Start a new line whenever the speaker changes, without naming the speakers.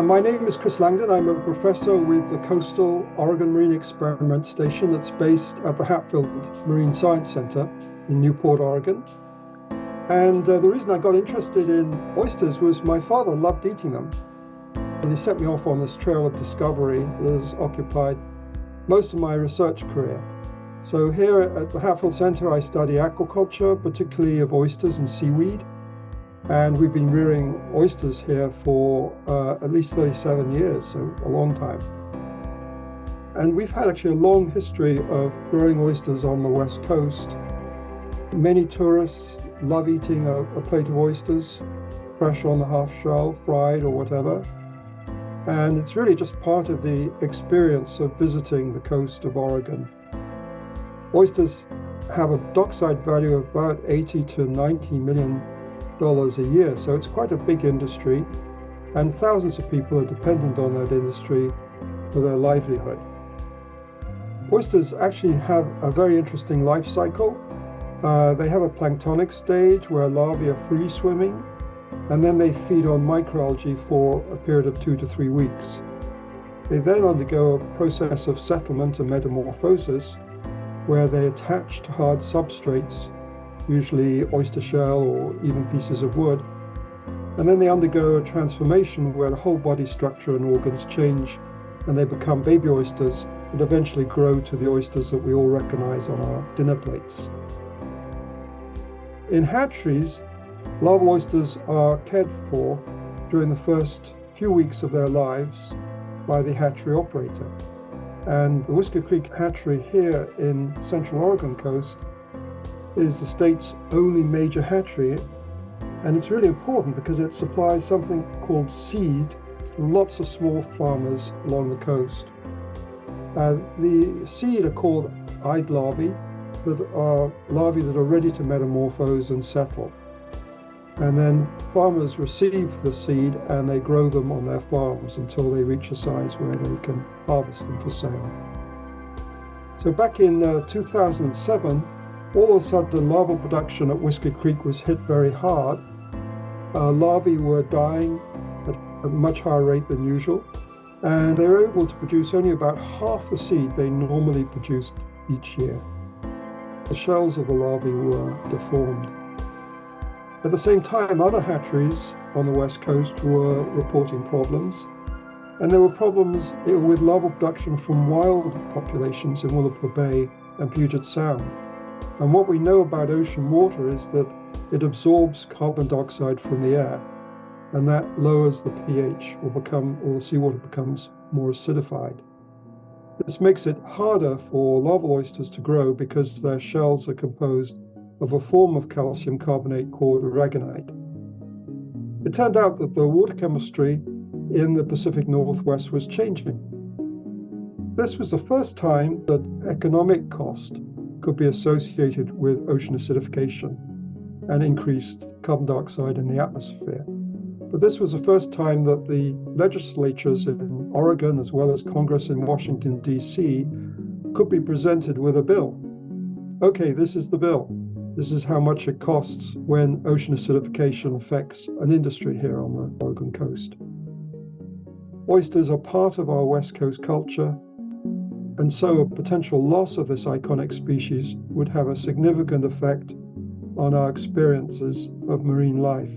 My name is Chris Langdon. I'm a professor with the Coastal Oregon Marine Experiment Station that's based at the Hatfield Marine Science Center in Newport, Oregon. And the reason I got interested in oysters was my father loved eating them. And he set me off on this trail of discovery that has occupied most of my research career. So here at the Hatfield Center, I study aquaculture, particularly of oysters and seaweed. And we've been rearing oysters here for at least 37 years, so a long time. And we've had actually a long history of growing oysters on the West Coast. Many tourists love eating a plate of oysters, fresh on the half shell, fried or whatever. And it's really just part of the experience of visiting the coast of Oregon. Oysters have a dockside value of about 80 to 90 million dollars a year, so it's quite a big industry, and thousands of people are dependent on that industry for their livelihood. Oysters actually have a very interesting life cycle. They have a planktonic stage where larvae are free swimming, and then they feed on microalgae for a period of 2 to 3 weeks. They then undergo a process of settlement and metamorphosis where they attach to hard substrates, usually oyster shell or even pieces of wood. And then they undergo a transformation where the whole body structure and organs change and they become baby oysters that eventually grow to the oysters that we all recognize on our dinner plates. In hatcheries, larval oysters are cared for during the first few weeks of their lives by the hatchery operator. And the Whiskey Creek hatchery here in Central Oregon coast is the state's only major hatchery, and it's really important because it supplies something called seed to lots of small farmers along the coast. The seed are called eyed larvae, that are larvae that are ready to metamorphose and settle. And then farmers receive the seed and they grow them on their farms until they reach a size where they can harvest them for sale. So back in 2007, all of a sudden, the larval production at Whiskey Creek was hit very hard. Larvae were dying at a much higher rate than usual, and they were able to produce only about half the seed they normally produced each year. The shells of the larvae were deformed. At the same time, other hatcheries on the West Coast were reporting problems, and there were problems with larval production from wild populations in Willapa Bay and Puget Sound. And what we know about ocean water is that it absorbs carbon dioxide from the air, and that lowers the pH or the seawater becomes more acidified. This makes it harder for larval oysters to grow because their shells are composed of a form of calcium carbonate called aragonite. It turned out that the water chemistry in the Pacific Northwest was changing. This was the first time that economic cost could be associated with ocean acidification and increased carbon dioxide in the atmosphere. But this was the first time that the legislatures in Oregon, as well as Congress in Washington, D.C., could be presented with a bill. Okay, this is the bill. This is how much it costs when ocean acidification affects an industry here on the Oregon coast. Oysters are part of our West Coast culture, and so a potential loss of this iconic species would have a significant effect on our experiences of marine life.